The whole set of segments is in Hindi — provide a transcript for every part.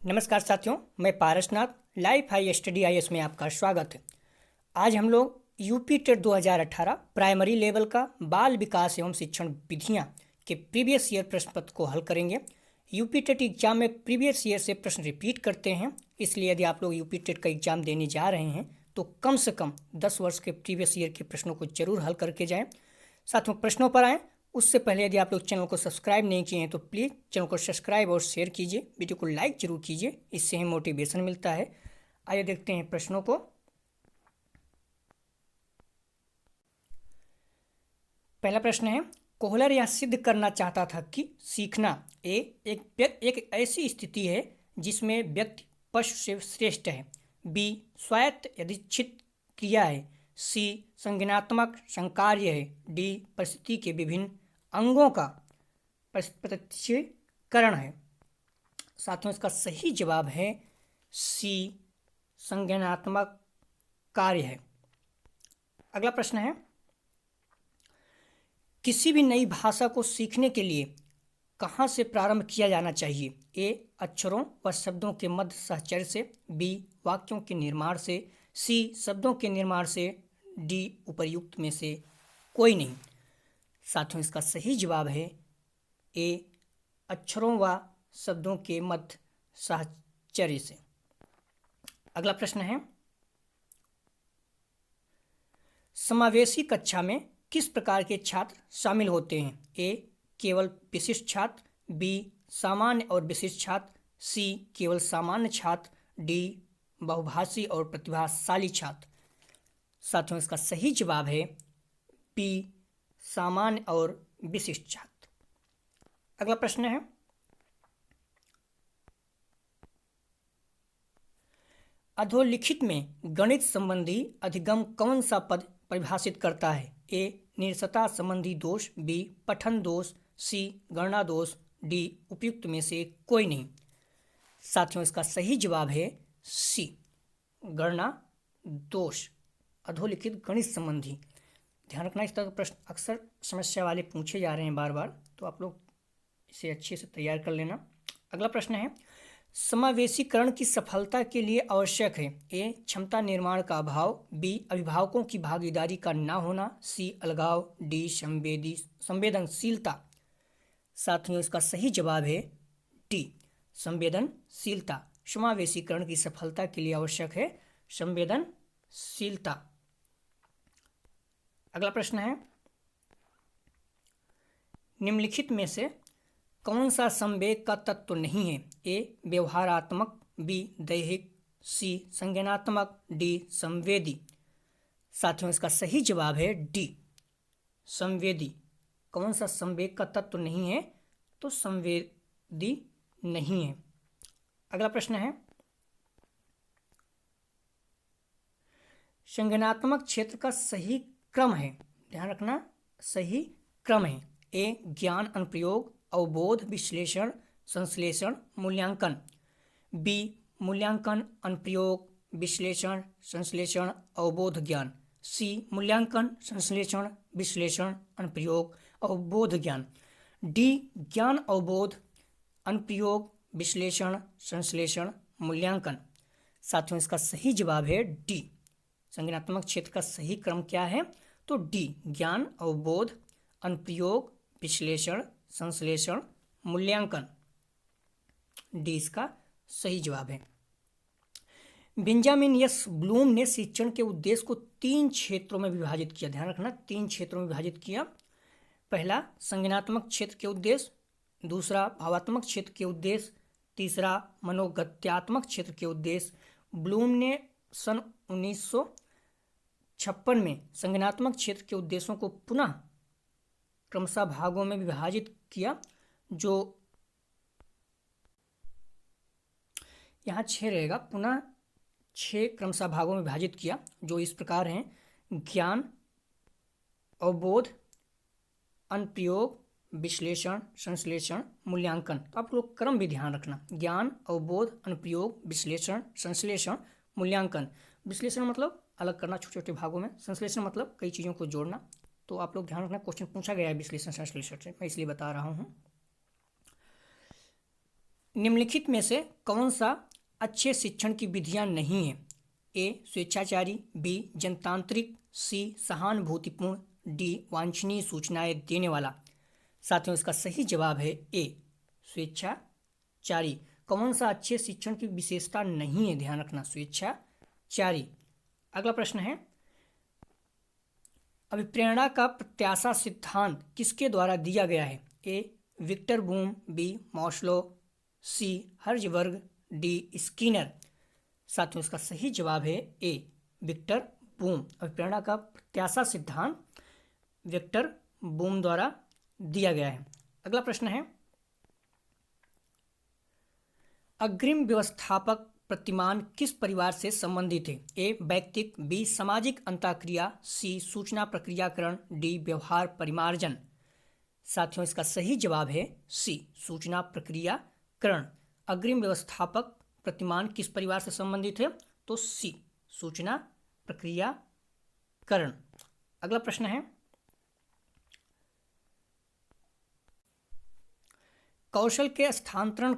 नमस्कार साथियों, मैं Parasnath life high study IAS में आपका स्वागत है। आज हम लोग यूपी टेट 2018 प्राइमरी लेवल का बाल विकास एवं शिक्षण विधियां के प्रीवियस ईयर प्रश्न पत्र को हल करेंगे। यूपी टेट एग्जाम में प्रीवियस ईयर से प्रश्न रिपीट करते हैं, इसलिए यदि आप लोग यूपी टेट का एग्जाम देने जा रहे हैं तो कम से कम 10 वर्ष के प्रीवियस ईयर के प्रश्नों को जरूर हल करके जाएं। साथियों, प्रश्नों पर आएँ उससे पहले यदि आप लोग चैनल को सब्सक्राइब नहीं किए हैं तो प्लीज़ चैनल को सब्सक्राइब और शेयर कीजिए, वीडियो को लाइक जरूर कीजिए, इससे हमें मोटिवेशन मिलता है। आइए देखते हैं प्रश्नों को। पहला प्रश्न है, कोहलर यह सिद्ध करना चाहता था कि सीखना एक ऐसी स्थिति है जिसमें व्यक्ति पशु से श्रेष्ठ है, बी स्वायत्त यदृच्छित क्रिया है, सी संज्ञानात्मक संकार्य है, डी परिस्थिति के विभिन्न अंगों का प्रत्यक्षीकरण है। साथियों, इसका सही जवाब है सी संज्ञानात्मक कार्य है। अगला प्रश्न है, किसी भी नई भाषा को सीखने के लिए कहाँ से प्रारंभ किया जाना चाहिए? ए अक्षरों व शब्दों के मध्य साहचर्य से, बी वाक्यों के निर्माण से, सी शब्दों के निर्माण से, डी उपर्युक्त में से कोई नहीं। साथियों, इसका सही जवाब है ए अक्षरों व शब्दों के मध्य साहचर्य से। अगला प्रश्न है, समावेशी कक्षा में किस प्रकार के छात्र शामिल होते हैं? ए केवल विशिष्ट छात्र, बी सामान्य और विशिष्ट छात्र, सी केवल सामान्य छात्र, डी बहुभाषी और प्रतिभाशाली छात्र। साथियों, इसका सही जवाब है बी सामान्य और विशिष्ट छात्र। अगला प्रश्न है, अधोलिखित में गणित संबंधी अधिगम कौन सा पद परिभाषित करता है? ए निरसता संबंधी दोष, बी पठन दोष, सी गणना दोष, डी उपयुक्त में से कोई नहीं। साथियों, इसका सही जवाब है सी गणना दोष, अधोलिखित गणित संबंधी। ध्यान रखना, इस तरह के प्रश्न अक्सर समस्या वाले पूछे जा रहे हैं बार बार, तो आप लोग इसे अच्छे से तैयार कर लेना। अगला प्रश्न है, समावेशीकरण की सफलता के लिए आवश्यक है? ए क्षमता निर्माण का अभाव, बी अभिभावकों की भागीदारी का ना होना, सी अलगाव, डी संवेदनशीलता। साथियों, इसका सही जवाब है डी संवेदनशीलता। समावेशीकरण की सफलता के लिए आवश्यक है संवेदनशीलता। अगला प्रश्न है, निम्नलिखित में से कौन सा संवेग का तत्व नहीं है? ए व्यवहारात्मक, बी दैहिक, सी संज्ञानात्मक, डी संवेदी। साथियों, इसका सही जवाब है डी संवेदी। कौन सा संवेग का तत्व नहीं है? तो संवेदी नहीं है। अगला प्रश्न है, संज्ञानात्मक क्षेत्र का सही क्रम है? ध्यान रखना, सही क्रम है। ए ज्ञान अनुप्रयोग, अवबोध, विश्लेषण, संश्लेषण, मूल्यांकन, बी मूल्यांकन, अनुप्रयोग, विश्लेषण, संश्लेषण, अवबोध, ज्ञान, सी मूल्यांकन, संश्लेषण, विश्लेषण, अनुप्रयोग, अवबोध, ज्ञान, डी ज्ञान, अवबोध, अनुप्रयोग, विश्लेषण, संश्लेषण, मूल्यांकन। साथियों, इसका सही जवाब है डी संज्ञानात्मक क्षेत्र का सही क्रम क्या है? तो डी ज्ञान, अवबोध, अनुप्रयोग, विश्लेषण, संश्लेषण, मूल्यांकन, डी इसका सही जवाब है। बेंजामिन एस ब्लूम ने शिक्षण के उद्देश्य को 3 क्षेत्रों में विभाजित किया। ध्यान रखना, 3 क्षेत्रों में विभाजित किया। पहला संज्ञानात्मक क्षेत्र के उद्देश्य, दूसरा भावात्मक क्षेत्र के उद्देश्य, तीसरा मनोगत्यात्मक क्षेत्र के उद्देश्य। ब्लूम ने सन 1956 में संज्ञानात्मक क्षेत्र के उद्देश्यों को पुनः क्रमशः भागों में विभाजित किया, जो यहाँ 6 रहेगा, पुनः 6 क्रमशः भागों में विभाजित किया, जो इस प्रकार हैं: ज्ञान, अवबोध, अनुप्रयोग, विश्लेषण, संश्लेषण, मूल्यांकन। तो आप लोग क्रम भी ध्यान रखना, ज्ञान, अवबोध, अनुप्रयोग, विश्लेषण, संश्लेषण, मूल्यांकन। विश्लेषण मतलब अलग करना छोटे छोटे भागों में, संश्लेषण मतलब कई चीज़ों को जोड़ना। तो आप लोग ध्यान रखना, क्वेश्चन पूछा गया है विश्लेषण संश्लेषण से, मैं इसलिए बता रहा हूँ। निम्नलिखित में से कौन सा अच्छे शिक्षण की विधियां नहीं है? ए स्वेच्छाचारी, बी जनतांत्रिक, सी सहानुभूतिपूर्ण, डी वांछनीय सूचनाएं देने वाला। साथियों, इसका सही जवाब है ए स्वेच्छाचारी। कौन सा अच्छे शिक्षण की विशेषता नहीं है? ध्यान रखना, स्वेच्छाचारी। अगला प्रश्न है, अभिप्रेरणा का प्रत्याशा सिद्धांत किसके द्वारा दिया गया है? ए विक्टर बूम, बी मॉस्लो, सी हर्जबर्ग, डी स्किनर। साथियों, इसका सही जवाब है ए विक्टर बूम। अभिप्रेरणा का प्रत्याशा सिद्धांत विक्टर बूम द्वारा दिया गया है। अगला प्रश्न है, अग्रिम व्यवस्थापक प्रतिमान किस परिवार से संबंधित है? ए व्यक्तिक, बी सामाजिक अंतःक्रिया, सी सूचना प्रक्रियाकरण, डी व्यवहार परिमार्जन। साथियों, इसका सही जवाब है सी सूचना प्रक्रियाकरण। अग्रिम व्यवस्थापक प्रतिमान किस परिवार से संबंधित है? तो सी सूचना प्रक्रियाकरण। अगला प्रश्न है, कौशल के स्थानांतरण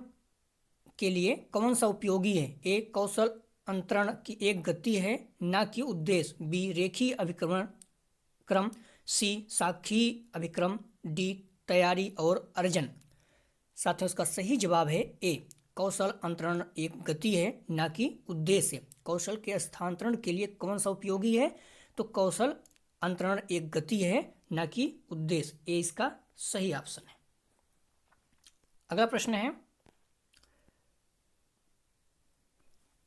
के लिए कौन सा उपयोगी है? ए कौशल अंतरण की एक गति है, ना कि उद्देश्य, बी रेखीय अभिक्रमण क्रम, सी साखी अभिक्रम, डी तैयारी और अर्जन। साथियों, इसका सही जवाब है ए कौशल अंतरण एक गति है, ना कि उद्देश्य। कौशल के स्थानांतरण के लिए कौन सा उपयोगी है? तो कौशल अंतरण एक गति है, ना कि उद्देश्य। ए इसका सही ऑप्शन है। अगला प्रश्न है,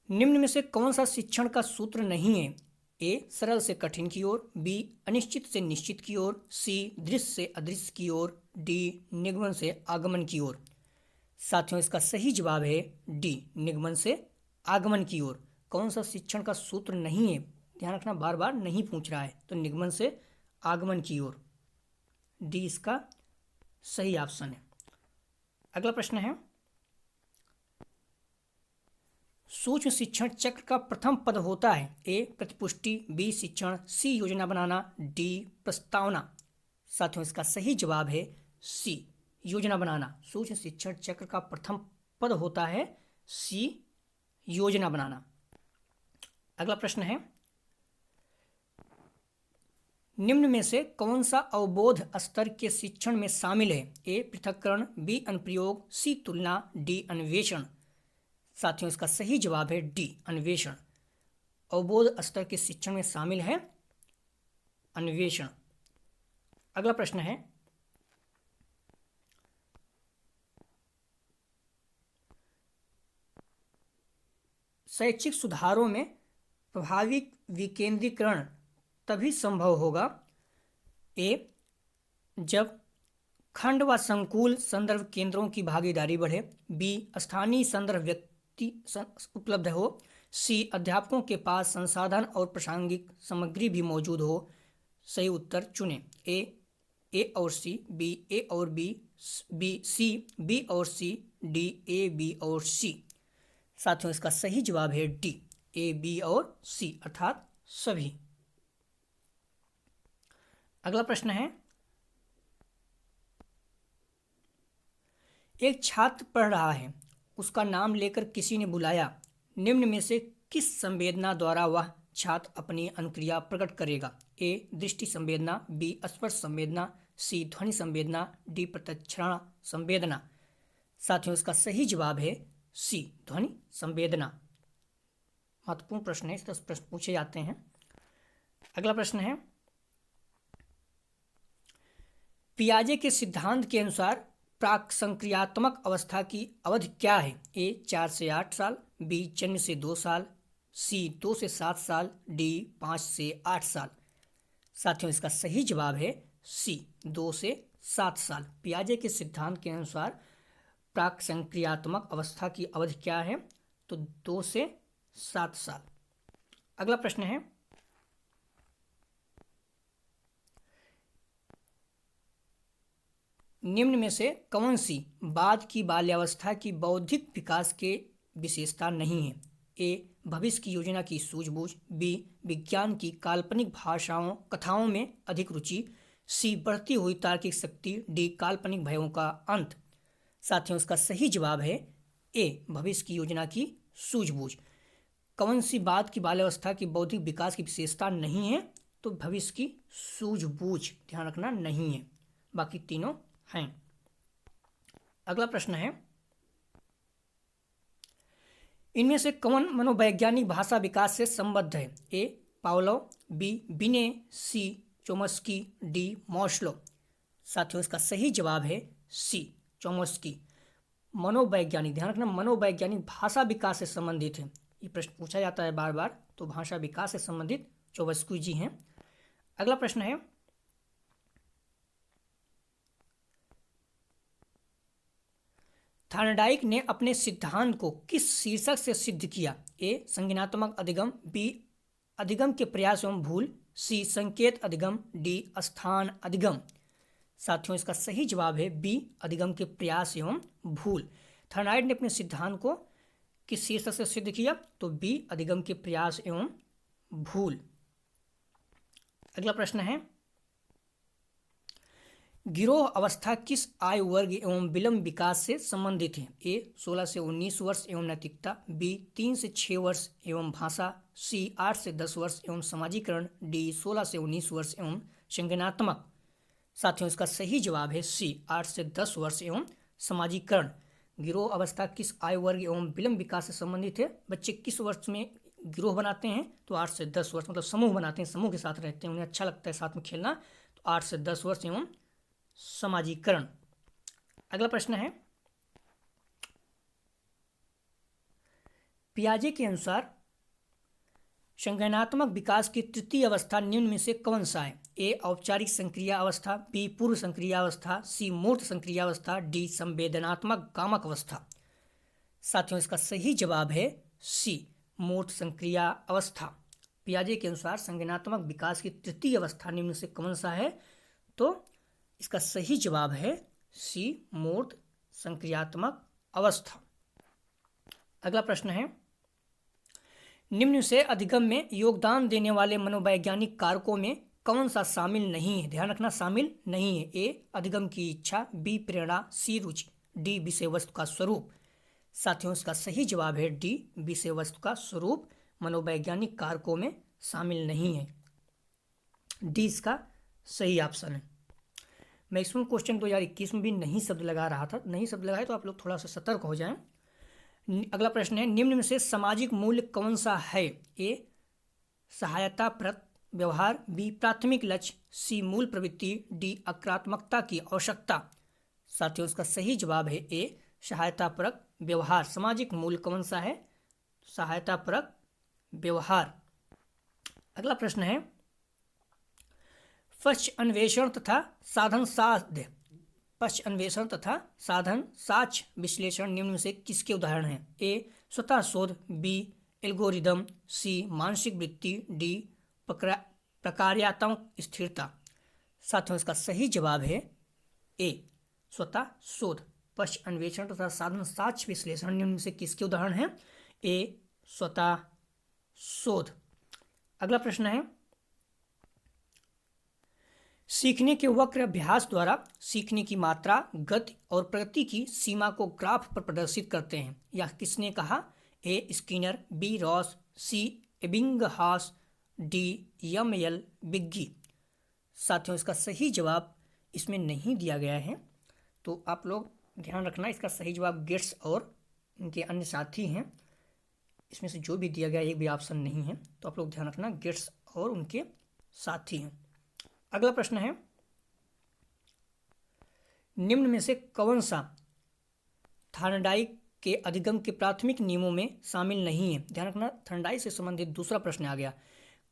निम्न में से कौन सा शिक्षण का सूत्र नहीं है? ए सरल से कठिन की ओर, बी अनिश्चित से निश्चित की ओर, सी दृश्य से अदृश्य की ओर, डी निगमन से आगमन की ओर। साथियों, इसका सही जवाब है डी निगमन से आगमन की ओर। कौन सा शिक्षण का सूत्र नहीं है? ध्यान रखना, बार बार नहीं पूछ रहा है, तो निगमन से आगमन की ओर, डी इसका सही ऑप्शन है। अगला प्रश्न है, सूक्ष्म शिक्षण चक्र का प्रथम पद होता है? ए प्रतिपुष्टि, बी शिक्षण, सी योजना बनाना, डी प्रस्तावना। साथियों, इसका सही जवाब है सी योजना बनाना। सूक्ष्म शिक्षण चक्र का प्रथम पद होता है सी योजना बनाना। अगला प्रश्न है, निम्न में से कौन सा अवबोध स्तर के शिक्षण में शामिल है? ए पृथक्करण, बी अनुप्रयोग, सी तुलना, डी अन्वेषण। साथियों, इसका सही जवाब है डी अन्वेषण। अवबोध स्तर के शिक्षण में शामिल है अन्वेषण। अगला प्रश्न है, शैक्षिक सुधारों में प्रभावी विकेंद्रीकरण तभी संभव होगा? ए जब खंड व संकुल संदर्भ केंद्रों की भागीदारी बढ़े, बी स्थानीय संदर्भ व्यक्ति उपलब्ध हो, सी अध्यापकों के पास संसाधन और प्रासंगिक सामग्री भी मौजूद हो। सही उत्तर चुनें। ए और सी, बी ए और बी, बी सी, बी और सी, डी ए बी और सी। साथियों, इसका सही जवाब है डी ए बी और सी अर्थात सभी। अगला प्रश्न है, एक छात्र पढ़ रहा है, उसका नाम लेकर किसी ने बुलाया। निम्न में से किस संवेदना द्वारा वह छात्र अपनी अनुक्रिया प्रकट करेगा? ए दृष्टि संवेदना, बी स्पर्श संवेदना, सी ध्वनि संवेदना, डी प्रत्यक्षण संवेदना। साथियों, इसका सही जवाब है सी ध्वनि संवेदना। महत्वपूर्ण प्रश्न है, इस तरह प्रश्न पूछे जाते हैं। अगला प्रश्न है, पियाजे के सिद्धांत के अनुसार प्राक संक्रियात्मक अवस्था की अवधि क्या है? ए 4 से 8 साल, बी जन्म से 2 साल, सी 2 से 7 साल, डी 5 से 8 साल। साथियों, इसका सही जवाब है सी 2 से 7 साल। पियाजे के सिद्धांत के अनुसार प्राक संक्रियात्मक अवस्था की अवधि क्या है? तो 2 से 7 साल। अगला प्रश्न है, निम्न में से कौन सी बाद की बाल्यावस्था की बौद्धिक विकास के विशेषता नहीं है? ए भविष्य की योजना की सूझबूझ, बी विज्ञान की काल्पनिक भाषाओं कथाओं में अधिक रुचि, सी बढ़ती हुई तार्किक शक्ति, डी काल्पनिक भयों का अंत। साथियों, इसका सही जवाब है ए भविष्य की योजना की सूझबूझ। कौन सी बात की बाल्यावस्था की बौद्धिक विकास की विशेषता नहीं है? तो भविष्य की सूझबूझ, ध्यान रखना, नहीं है, बाकी तीनों हैं। अगला प्रश्न है, इनमें से कौन मनोवैज्ञानिक भाषा विकास से संबद्ध है? ए पावलोव, बी बिने, सी चोम्स्की, डी मॉस्लो। साथियों इसका सही जवाब है सी चोम्स्की। मनोवैज्ञानिक, ध्यान रखना, मनोवैज्ञानिक भाषा विकास से संबंधित है। ये प्रश्न पूछा जाता है बार बार, तो भाषा विकास से संबंधित चोम्स्की जी हैं। अगला प्रश्न है, थॉर्नडाइक ने अपने सिद्धांत को किस शीर्षक से सिद्ध किया? ए संज्ञानात्मक अधिगम, बी अधिगम के प्रयास एवं भूल, सी संकेत अधिगम, डी स्थान अधिगम। साथियों इसका सही जवाब है बी अधिगम के प्रयास एवं भूल। थॉर्नडाइक ने अपने सिद्धांत को किस शीर्षक से सिद्ध किया? तो बी अधिगम के प्रयास एवं भूल। अगला प्रश्न है, गिरोह अवस्था किस आयु वर्ग एवं विलंब विकास से संबंधित है? ए 16 से 19 वर्ष एवं नैतिकता, बी 3 से 6 वर्ष एवं भाषा, सी 8 से 10 वर्ष एवं समाजीकरण, डी 16 से 19 वर्ष एवं संज्ञानात्मक। साथियों इसका सही जवाब है सी 8 से 10 वर्ष एवं समाजीकरण। गिरोह अवस्था किस आयु वर्ग एवं विलंब विकास से संबंधित है? बच्चे किस वर्ष में गिरोह बनाते हैं? तो 8 से 10 वर्ष, मतलब समूह बनाते हैं, समूह के साथ रहते हैं, उन्हें अच्छा लगता है साथ में खेलना, तो 8 से 10 वर्ष एवं समाजीकरण। अगला प्रश्न है, पियाजे के अनुसार संज्ञानात्मक विकास की तृतीय अवस्था निम्न में से कौन सा है? ए औपचारिक संक्रिया अवस्था, बी पूर्व संक्रिया अवस्था, सी मूर्त संक्रिया अवस्था, डी संवेदनात्मक गामक अवस्था। साथियों इसका सही जवाब है सी मूर्त संक्रिया अवस्था। पियाजे के अनुसार संज्ञानात्मक विकास की तृतीय अवस्था निम्न में से कौन सा है? तो इसका सही जवाब है सी मूर्त संक्रियात्मक अवस्था। अगला प्रश्न है, निम्न से अधिगम में योगदान देने वाले मनोवैज्ञानिक कारकों में कौन सा शामिल नहीं है? ध्यान रखना, शामिल नहीं है। ए अधिगम की इच्छा, बी प्रेरणा, सी रुचि, डी विषय वस्तु का स्वरूप। साथियों इसका सही जवाब है डी विषय वस्तु का स्वरूप मनोवैज्ञानिक कारकों में शामिल नहीं है। डी इसका सही ऑप्शन है। मैक्सिमम क्वेश्चन 2021 में भी नहीं शब्द लगा रहा था, नहीं शब्द लगाए तो आप लोग थोड़ा सा सतर्क हो जाएं। अगला प्रश्न है, निम्न में से सामाजिक मूल्य कौन सा है? ए सहायताप्रद व्यवहार, बी प्राथमिक लक्ष्य, सी मूल प्रवृत्ति, डी आक्रामकता की आवश्यकता। साथियों इसका सही जवाब है ए सहायतापरक व्यवहार। सामाजिक मूल्य कौन सा है? सहायतापरक व्यवहार। अगला प्रश्न है, पश्च अन्वेषण तथा साधन साध्य, पश्च अन्वेषण तथा साधन साक्ष्य विश्लेषण निम्न में से किसके उदाहरण हैं? ए स्वतः शोध, बी एल्गोरिदम, सी मानसिक वृत्ति, डी प्रकार्यात्मक स्थिरता। साथियों इसका सही जवाब है ए स्वतः शोध। पश्च अन्वेषण तथा साधन साक्ष्य विश्लेषण निम्न में से किसके उदाहरण हैं? ए स्वतः शोध। अगला प्रश्न है, सीखने के वक्र अभ्यास द्वारा सीखने की मात्रा, गति और प्रगति की सीमा को ग्राफ पर प्रदर्शित करते हैं। यह किसने कहा? ए स्किनर, बी रॉस, सी एबिंगहास, डी यम.एल. बिग्गी। साथियों इसका सही जवाब इसमें नहीं दिया गया है, तो आप लोग ध्यान रखना, इसका सही जवाब गेट्स और इनके अन्य साथी हैं। इसमें से जो भी दिया गया एक भी ऑप्शन नहीं है, तो आप लोग ध्यान रखना, गेट्स और उनके साथी हैं। अगला प्रश्न है, निम्न में से कौन सा थॉर्नडाइक के अधिगम के प्राथमिक नियमों में शामिल नहीं है? ध्यान रखना, थॉर्नडाइक से संबंधित दूसरा प्रश्न आ गया।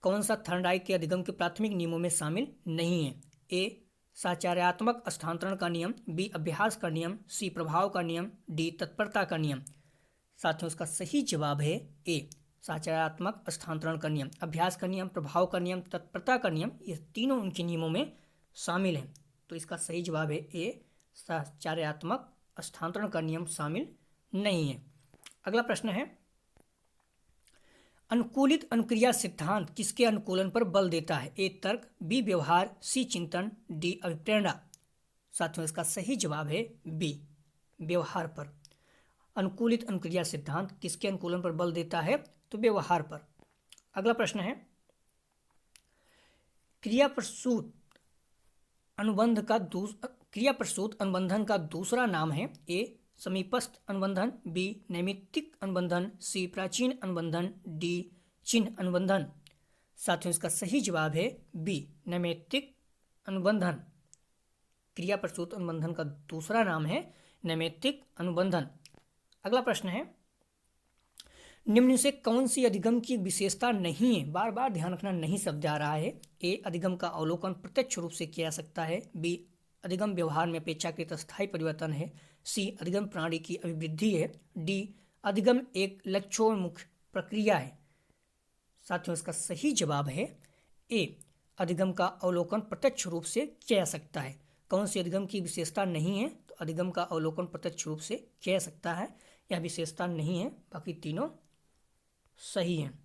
कौन सा थॉर्नडाइक के अधिगम के प्राथमिक नियमों में शामिल नहीं है? ए साचार्यात्मक स्थानांतरण का नियम, बी अभ्यास का नियम, सी प्रभाव का नियम, डी तत्परता का नियम। साथियों इसका सही जवाब है ए साचार्यात्मक स्थानांतरण का नियम। अभ्यास का नियम, प्रभाव का नियम, तत्परता का नियम, ये तीनों उनके नियमों में शामिल हैं, तो इसका सही जवाब है ए साचार्यात्मक स्थानांतरण का नियम शामिल नहीं है। अगला प्रश्न है, अनुकूलित अनुक्रिया सिद्धांत किसके अनुकूलन पर बल देता है? ए तर्क, बी व्यवहार, सी चिंतन, डी अभिप्रेरणा। साथियों इसका सही जवाब है बी व्यवहार पर। अनुकूलित अनुक्रिया सिद्धांत किसके अनुकूलन पर बल देता है? तो व्यवहार पर। अगला प्रश्न है, क्रियाप्रसूत अनुबंधन का दूसरा नाम है? ए समीपस्थ अनुबंधन, बी नैमित्तिक अनुबंधन, सी प्राचीन अनुबंधन, डी चिन्ह अनुबंधन। साथियों इसका सही जवाब है बी नैमित्तिक अनुबंधन। क्रियाप्रसूत अनुबंधन का दूसरा नाम है नैमित्तिक अनुबंधन। अगला प्रश्न है, निम्न से कौन सी अधिगम की विशेषता नहीं है? बार बार ध्यान रखना, नहीं शब्द आ रहा है। ए अधिगम का अवलोकन प्रत्यक्ष रूप से किया जा सकता है, बी अधिगम व्यवहार में अपेक्षाकृत स्थायी परिवर्तन है, सी अधिगम प्रणाली की अभिवृद्धि है, डी अधिगम एक लक्ष्योन्मुख प्रक्रिया है। साथियों इसका सही जवाब है ए अधिगम का अवलोकन प्रत्यक्ष रूप से किया जा सकता है। कौन सी अधिगम की विशेषता नहीं है? तो अधिगम का अवलोकन प्रत्यक्ष रूप से किया जा सकता है, यह विशेषता नहीं है, बाकी तीनों सही हैं।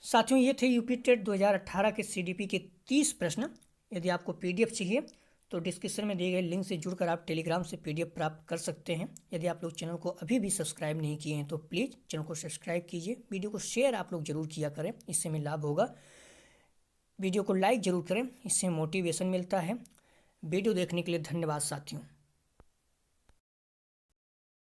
साथियों ये थे यूपी टेट 2018 के सीडीपी के 30 प्रश्न। यदि आपको पीडीएफ चाहिए तो डिस्क्रिप्शन में दिए गए लिंक से जुड़कर आप टेलीग्राम से पीडीएफ प्राप्त कर सकते हैं। यदि आप लोग चैनल को अभी भी सब्सक्राइब नहीं किए हैं तो प्लीज़ चैनल को सब्सक्राइब कीजिए, वीडियो को शेयर आप लोग जरूर किया करें, इससे हमें लाभ होगा। वीडियो को लाइक जरूर करें, इससे मोटिवेशन मिलता है। वीडियो देखने के लिए धन्यवाद साथियों।